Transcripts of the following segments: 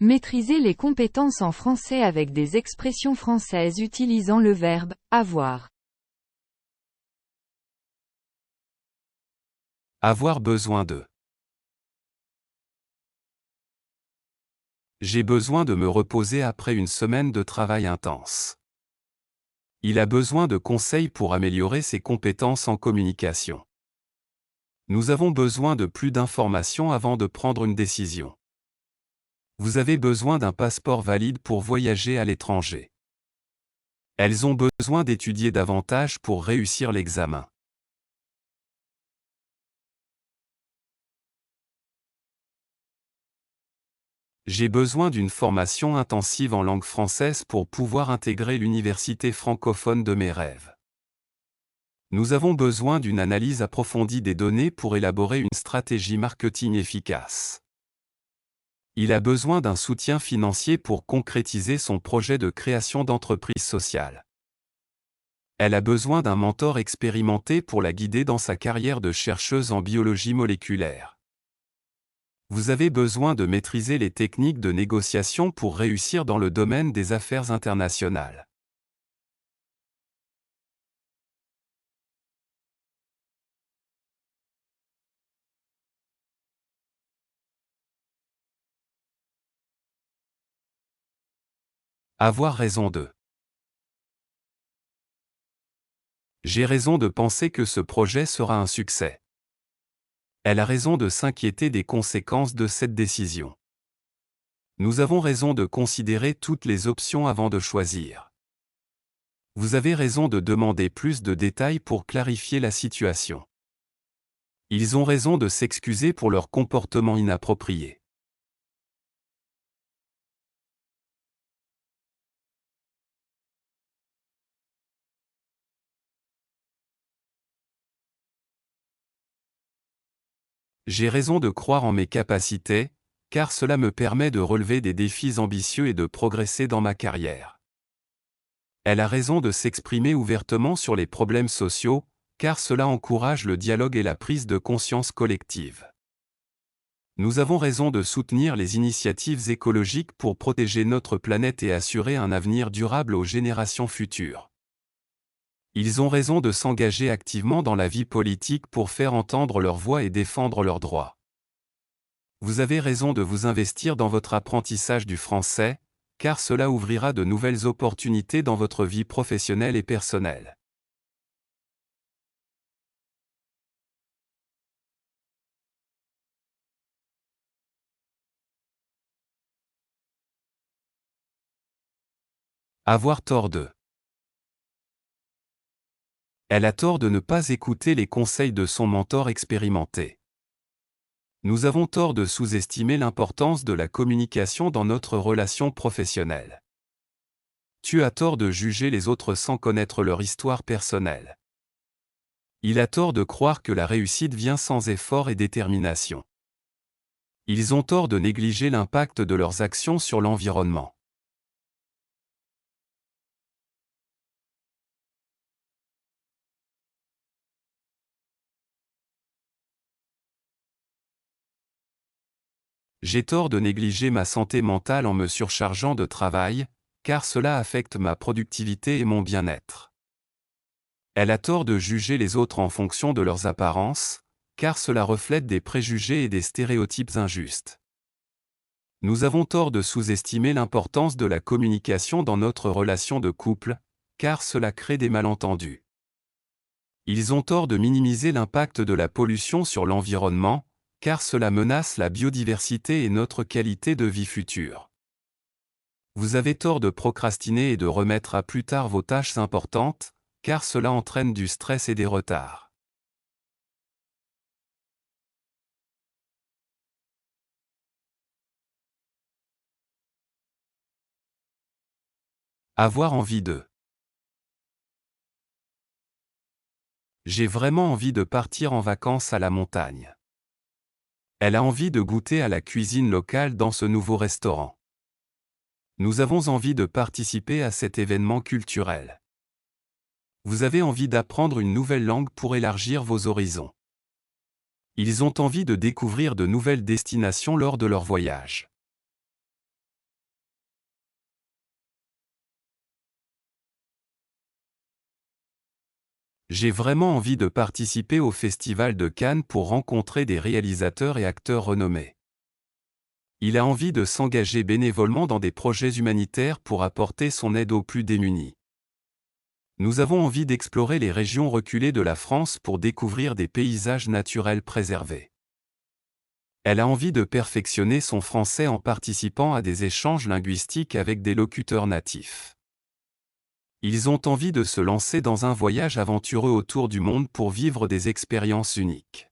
Maîtriser les compétences en français avec des expressions françaises utilisant le verbe « avoir ». Avoir besoin de. J'ai besoin de me reposer après une semaine de travail intense. Il a besoin de conseils pour améliorer ses compétences en communication. Nous avons besoin de plus d'informations avant de prendre une décision. Vous avez besoin d'un passeport valide pour voyager à l'étranger. Elles ont besoin d'étudier davantage pour réussir l'examen. J'ai besoin d'une formation intensive en langue française pour pouvoir intégrer l'université francophone de mes rêves. Nous avons besoin d'une analyse approfondie des données pour élaborer une stratégie marketing efficace. Il a besoin d'un soutien financier pour concrétiser son projet de création d'entreprise sociale. Elle a besoin d'un mentor expérimenté pour la guider dans sa carrière de chercheuse en biologie moléculaire. Vous avez besoin de maîtriser les techniques de négociation pour réussir dans le domaine des affaires internationales. Avoir raison de. J'ai raison de penser que ce projet sera un succès. Elle a raison de s'inquiéter des conséquences de cette décision. Nous avons raison de considérer toutes les options avant de choisir. Vous avez raison de demander plus de détails pour clarifier la situation. Ils ont raison de s'excuser pour leur comportement inapproprié. J'ai raison de croire en mes capacités, car cela me permet de relever des défis ambitieux et de progresser dans ma carrière. Elle a raison de s'exprimer ouvertement sur les problèmes sociaux, car cela encourage le dialogue et la prise de conscience collective. Nous avons raison de soutenir les initiatives écologiques pour protéger notre planète et assurer un avenir durable aux générations futures. Ils ont raison de s'engager activement dans la vie politique pour faire entendre leur voix et défendre leurs droits. Vous avez raison de vous investir dans votre apprentissage du français, car cela ouvrira de nouvelles opportunités dans votre vie professionnelle et personnelle. Avoir tort de. Elle a tort de ne pas écouter les conseils de son mentor expérimenté. Nous avons tort de sous-estimer l'importance de la communication dans notre relation professionnelle. Tu as tort de juger les autres sans connaître leur histoire personnelle. Il a tort de croire que la réussite vient sans effort et détermination. Ils ont tort de négliger l'impact de leurs actions sur l'environnement. J'ai tort de négliger ma santé mentale en me surchargeant de travail, car cela affecte ma productivité et mon bien-être. Elle a tort de juger les autres en fonction de leurs apparences, car cela reflète des préjugés et des stéréotypes injustes. Nous avons tort de sous-estimer l'importance de la communication dans notre relation de couple, car cela crée des malentendus. Ils ont tort de minimiser l'impact de la pollution sur l'environnement, car cela menace la biodiversité et notre qualité de vie future. Vous avez tort de procrastiner et de remettre à plus tard vos tâches importantes, car cela entraîne du stress et des retards. Avoir envie de. J'ai vraiment envie de partir en vacances à la montagne. Elle a envie de goûter à la cuisine locale dans ce nouveau restaurant. Nous avons envie de participer à cet événement culturel. Vous avez envie d'apprendre une nouvelle langue pour élargir vos horizons. Ils ont envie de découvrir de nouvelles destinations lors de leur voyage. J'ai vraiment envie de participer au Festival de Cannes pour rencontrer des réalisateurs et acteurs renommés. Il a envie de s'engager bénévolement dans des projets humanitaires pour apporter son aide aux plus démunis. Nous avons envie d'explorer les régions reculées de la France pour découvrir des paysages naturels préservés. Elle a envie de perfectionner son français en participant à des échanges linguistiques avec des locuteurs natifs. Ils ont envie de se lancer dans un voyage aventureux autour du monde pour vivre des expériences uniques.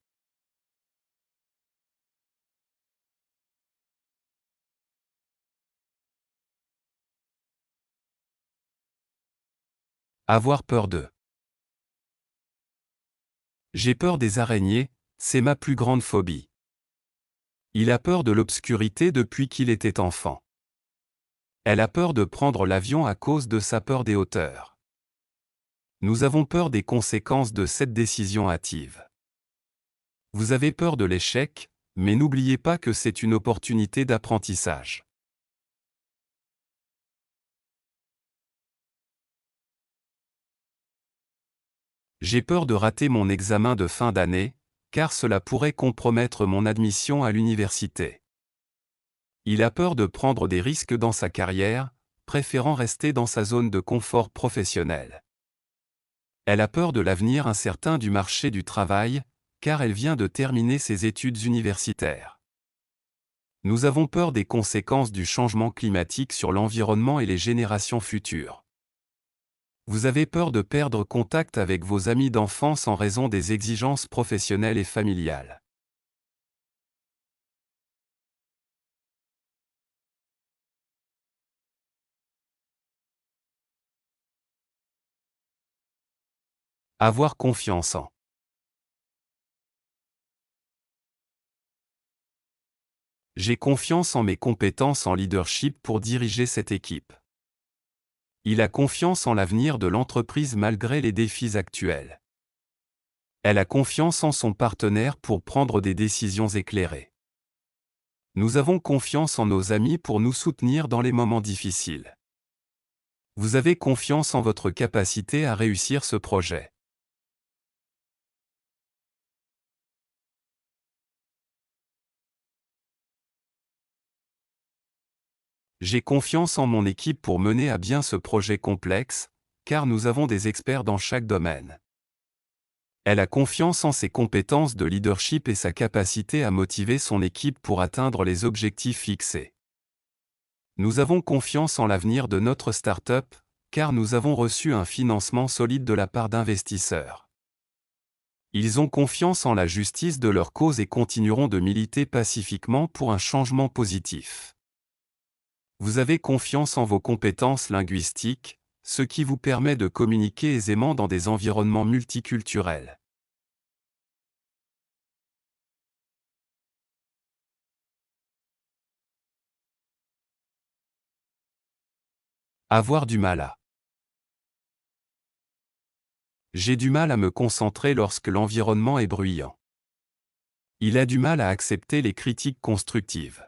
Avoir peur d'eux. J'ai peur des araignées, c'est ma plus grande phobie. Il a peur de l'obscurité depuis qu'il était enfant. Elle a peur de prendre l'avion à cause de sa peur des hauteurs. Nous avons peur des conséquences de cette décision hâtive. Vous avez peur de l'échec, mais n'oubliez pas que c'est une opportunité d'apprentissage. J'ai peur de rater mon examen de fin d'année, car cela pourrait compromettre mon admission à l'université. Il a peur de prendre des risques dans sa carrière, préférant rester dans sa zone de confort professionnel. Elle a peur de l'avenir incertain du marché du travail, car elle vient de terminer ses études universitaires. Nous avons peur des conséquences du changement climatique sur l'environnement et les générations futures. Vous avez peur de perdre contact avec vos amis d'enfance en raison des exigences professionnelles et familiales. Avoir confiance en. J'ai confiance en mes compétences en leadership pour diriger cette équipe. Il a confiance en l'avenir de l'entreprise malgré les défis actuels. Elle a confiance en son partenaire pour prendre des décisions éclairées. Nous avons confiance en nos amis pour nous soutenir dans les moments difficiles. Vous avez confiance en votre capacité à réussir ce projet. J'ai confiance en mon équipe pour mener à bien ce projet complexe, car nous avons des experts dans chaque domaine. Elle a confiance en ses compétences de leadership et sa capacité à motiver son équipe pour atteindre les objectifs fixés. Nous avons confiance en l'avenir de notre start-up, car nous avons reçu un financement solide de la part d'investisseurs. Ils ont confiance en la justice de leur cause et continueront de militer pacifiquement pour un changement positif. Vous avez confiance en vos compétences linguistiques, ce qui vous permet de communiquer aisément dans des environnements multiculturels. Avoir du mal à. J'ai du mal à me concentrer lorsque l'environnement est bruyant. Il a du mal à accepter les critiques constructives.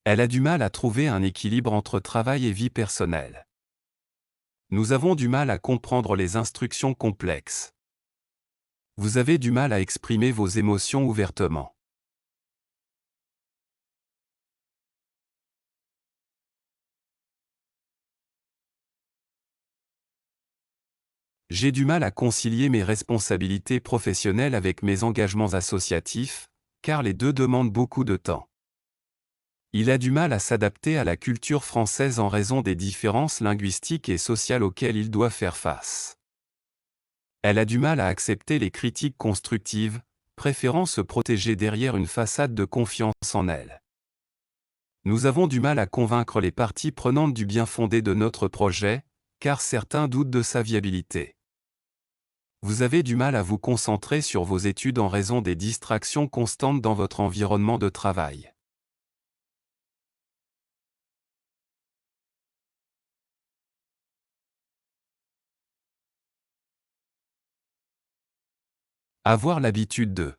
Elle a du mal à trouver un équilibre entre travail et vie personnelle. Nous avons du mal à comprendre les instructions complexes. Vous avez du mal à exprimer vos émotions ouvertement. J'ai du mal à concilier mes responsabilités professionnelles avec mes engagements associatifs, car les deux demandent beaucoup de temps. Il a du mal à s'adapter à la culture française en raison des différences linguistiques et sociales auxquelles il doit faire face. Elle a du mal à accepter les critiques constructives, préférant se protéger derrière une façade de confiance en elle. Nous avons du mal à convaincre les parties prenantes du bien fondé de notre projet, car certains doutent de sa viabilité. Vous avez du mal à vous concentrer sur vos études en raison des distractions constantes dans votre environnement de travail. Avoir l'habitude de.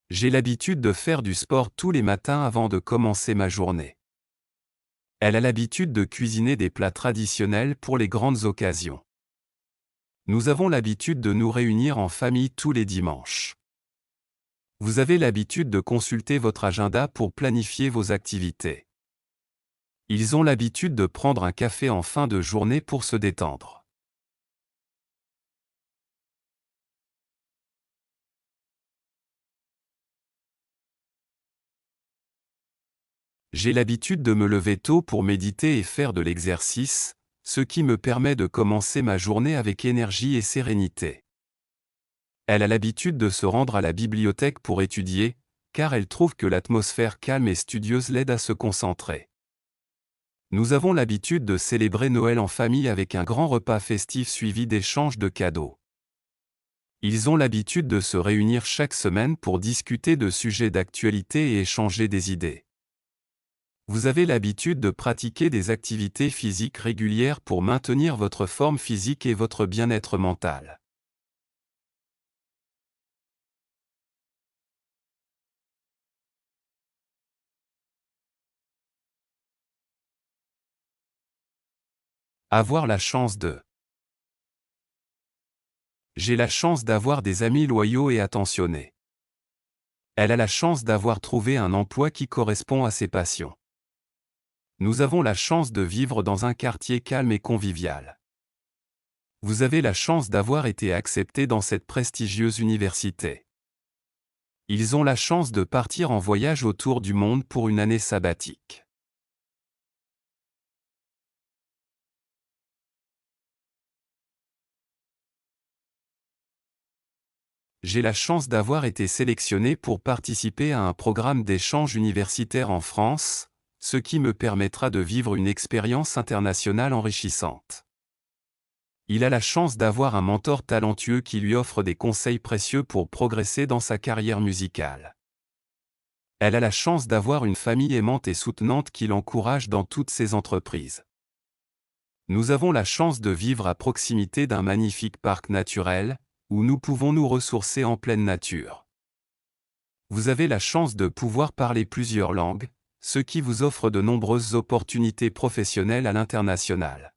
J'ai l'habitude de faire du sport tous les matins avant de commencer ma journée. Elle a l'habitude de cuisiner des plats traditionnels pour les grandes occasions. Nous avons l'habitude de nous réunir en famille tous les dimanches. Vous avez l'habitude de consulter votre agenda pour planifier vos activités. Ils ont l'habitude de prendre un café en fin de journée pour se détendre. J'ai l'habitude de me lever tôt pour méditer et faire de l'exercice, ce qui me permet de commencer ma journée avec énergie et sérénité. Elle a l'habitude de se rendre à la bibliothèque pour étudier, car elle trouve que l'atmosphère calme et studieuse l'aide à se concentrer. Nous avons l'habitude de célébrer Noël en famille avec un grand repas festif suivi d'échanges de cadeaux. Ils ont l'habitude de se réunir chaque semaine pour discuter de sujets d'actualité et échanger des idées. Vous avez l'habitude de pratiquer des activités physiques régulières pour maintenir votre forme physique et votre bien-être mental. Avoir la chance de. J'ai la chance d'avoir des amis loyaux et attentionnés. Elle a la chance d'avoir trouvé un emploi qui correspond à ses passions. Nous avons la chance de vivre dans un quartier calme et convivial. Vous avez la chance d'avoir été accepté dans cette prestigieuse université. Ils ont la chance de partir en voyage autour du monde pour une année sabbatique. J'ai la chance d'avoir été sélectionné pour participer à un programme d'échange universitaire en France, ce qui me permettra de vivre une expérience internationale enrichissante. Il a la chance d'avoir un mentor talentueux qui lui offre des conseils précieux pour progresser dans sa carrière musicale. Elle a la chance d'avoir une famille aimante et soutenante qui l'encourage dans toutes ses entreprises. Nous avons la chance de vivre à proximité d'un magnifique parc naturel, où nous pouvons nous ressourcer en pleine nature. Vous avez la chance de pouvoir parler plusieurs langues, ce qui vous offre de nombreuses opportunités professionnelles à l'international.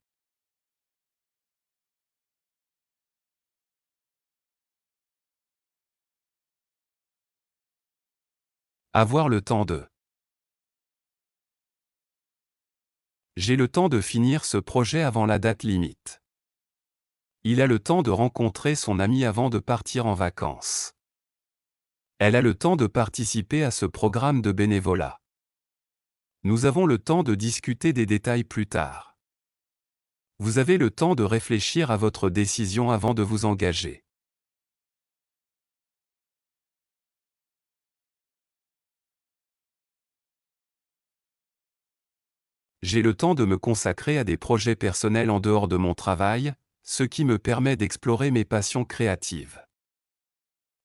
Avoir le temps de. J'ai le temps de finir ce projet avant la date limite. Il a le temps de rencontrer son ami avant de partir en vacances. Elle a le temps de participer à ce programme de bénévolat. Nous avons le temps de discuter des détails plus tard. Vous avez le temps de réfléchir à votre décision avant de vous engager. J'ai le temps de me consacrer à des projets personnels en dehors de mon travail, ce qui me permet d'explorer mes passions créatives.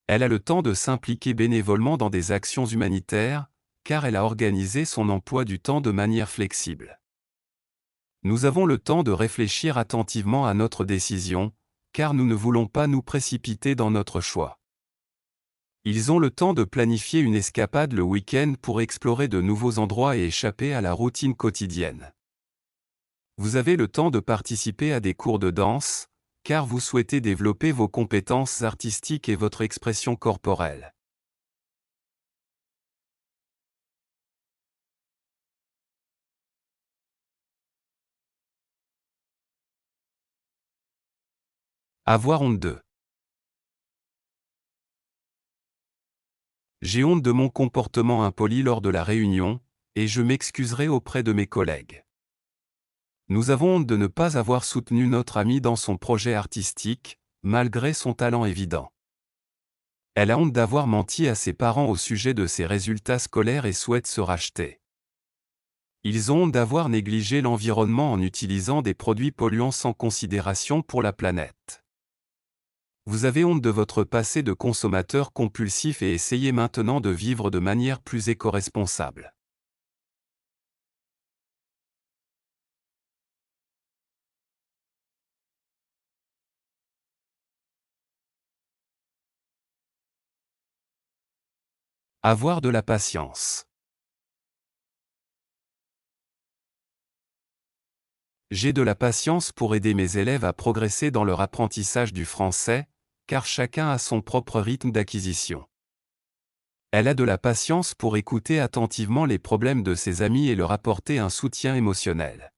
Elle a le temps de s'impliquer bénévolement dans des actions humanitaires, car elle a organisé son emploi du temps de manière flexible. Nous avons le temps de réfléchir attentivement à notre décision, car nous ne voulons pas nous précipiter dans notre choix. Ils ont le temps de planifier une escapade le week-end pour explorer de nouveaux endroits et échapper à la routine quotidienne. Vous avez le temps de participer à des cours de danse, car vous souhaitez développer vos compétences artistiques et votre expression corporelle. Avoir honte de. J'ai honte de mon comportement impoli lors de la réunion, et je m'excuserai auprès de mes collègues. Nous avons honte de ne pas avoir soutenu notre ami dans son projet artistique, malgré son talent évident. Elle a honte d'avoir menti à ses parents au sujet de ses résultats scolaires et souhaite se racheter. Ils ont honte d'avoir négligé l'environnement en utilisant des produits polluants sans considération pour la planète. Vous avez honte de votre passé de consommateur compulsif et essayez maintenant de vivre de manière plus éco-responsable. Avoir de la patience. J'ai de la patience pour aider mes élèves à progresser dans leur apprentissage du français, car chacun a son propre rythme d'acquisition. Elle a de la patience pour écouter attentivement les problèmes de ses amis et leur apporter un soutien émotionnel.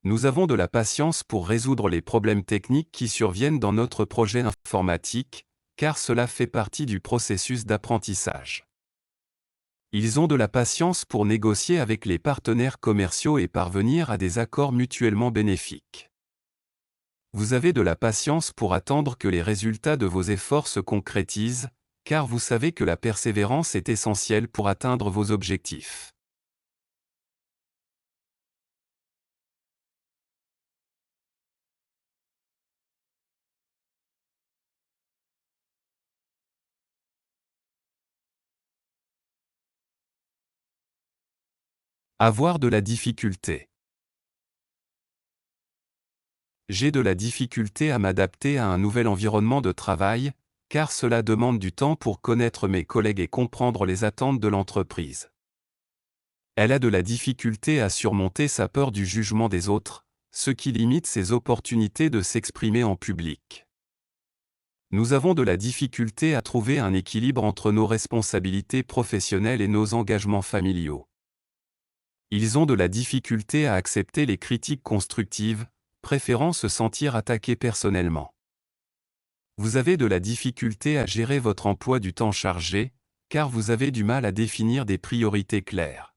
Nous avons de la patience pour résoudre les problèmes techniques qui surviennent dans notre projet informatique, car cela fait partie du processus d'apprentissage. Ils ont de la patience pour négocier avec les partenaires commerciaux et parvenir à des accords mutuellement bénéfiques. Vous avez de la patience pour attendre que les résultats de vos efforts se concrétisent, car vous savez que la persévérance est essentielle pour atteindre vos objectifs. Avoir de la difficulté. J'ai de la difficulté à m'adapter à un nouvel environnement de travail, car cela demande du temps pour connaître mes collègues et comprendre les attentes de l'entreprise. Elle a de la difficulté à surmonter sa peur du jugement des autres, ce qui limite ses opportunités de s'exprimer en public. Nous avons de la difficulté à trouver un équilibre entre nos responsabilités professionnelles et nos engagements familiaux. Ils ont de la difficulté à accepter les critiques constructives, préférant se sentir attaqués personnellement. Vous avez de la difficulté à gérer votre emploi du temps chargé, car vous avez du mal à définir des priorités claires.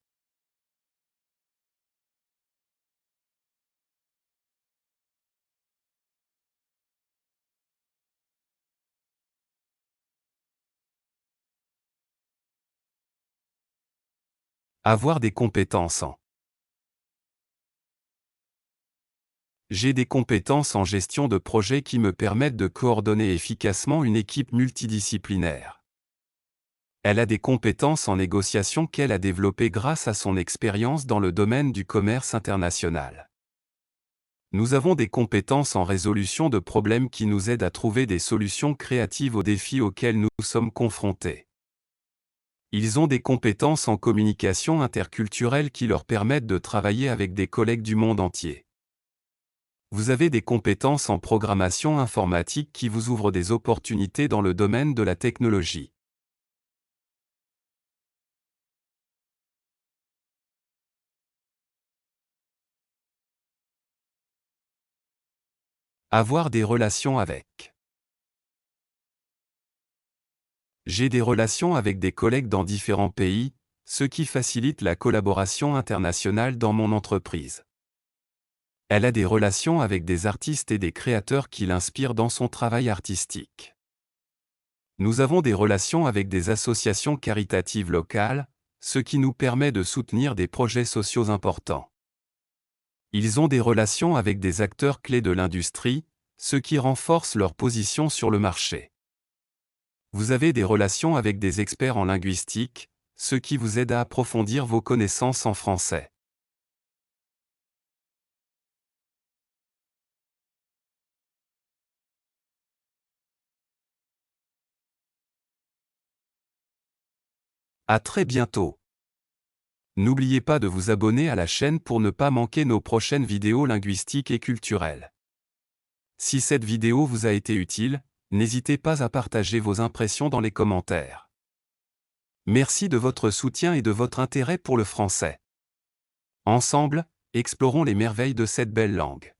Avoir des compétences en. J'ai des compétences en gestion de projet qui me permettent de coordonner efficacement une équipe multidisciplinaire. Elle a des compétences en négociation qu'elle a développées grâce à son expérience dans le domaine du commerce international. Nous avons des compétences en résolution de problèmes qui nous aident à trouver des solutions créatives aux défis auxquels nous sommes confrontés. Ils ont des compétences en communication interculturelle qui leur permettent de travailler avec des collègues du monde entier. Vous avez des compétences en programmation informatique qui vous ouvrent des opportunités dans le domaine de la technologie. Avoir des relations avec. J'ai des relations avec des collègues dans différents pays, ce qui facilite la collaboration internationale dans mon entreprise. Elle a des relations avec des artistes et des créateurs qui l'inspirent dans son travail artistique. Nous avons des relations avec des associations caritatives locales, ce qui nous permet de soutenir des projets sociaux importants. Ils ont des relations avec des acteurs clés de l'industrie, ce qui renforce leur position sur le marché. Vous avez des relations avec des experts en linguistique, ce qui vous aide à approfondir vos connaissances en français. À très bientôt. N'oubliez pas de vous abonner à la chaîne pour ne pas manquer nos prochaines vidéos linguistiques et culturelles. Si cette vidéo vous a été utile, n'hésitez pas à partager vos impressions dans les commentaires. Merci de votre soutien et de votre intérêt pour le français. Ensemble, explorons les merveilles de cette belle langue.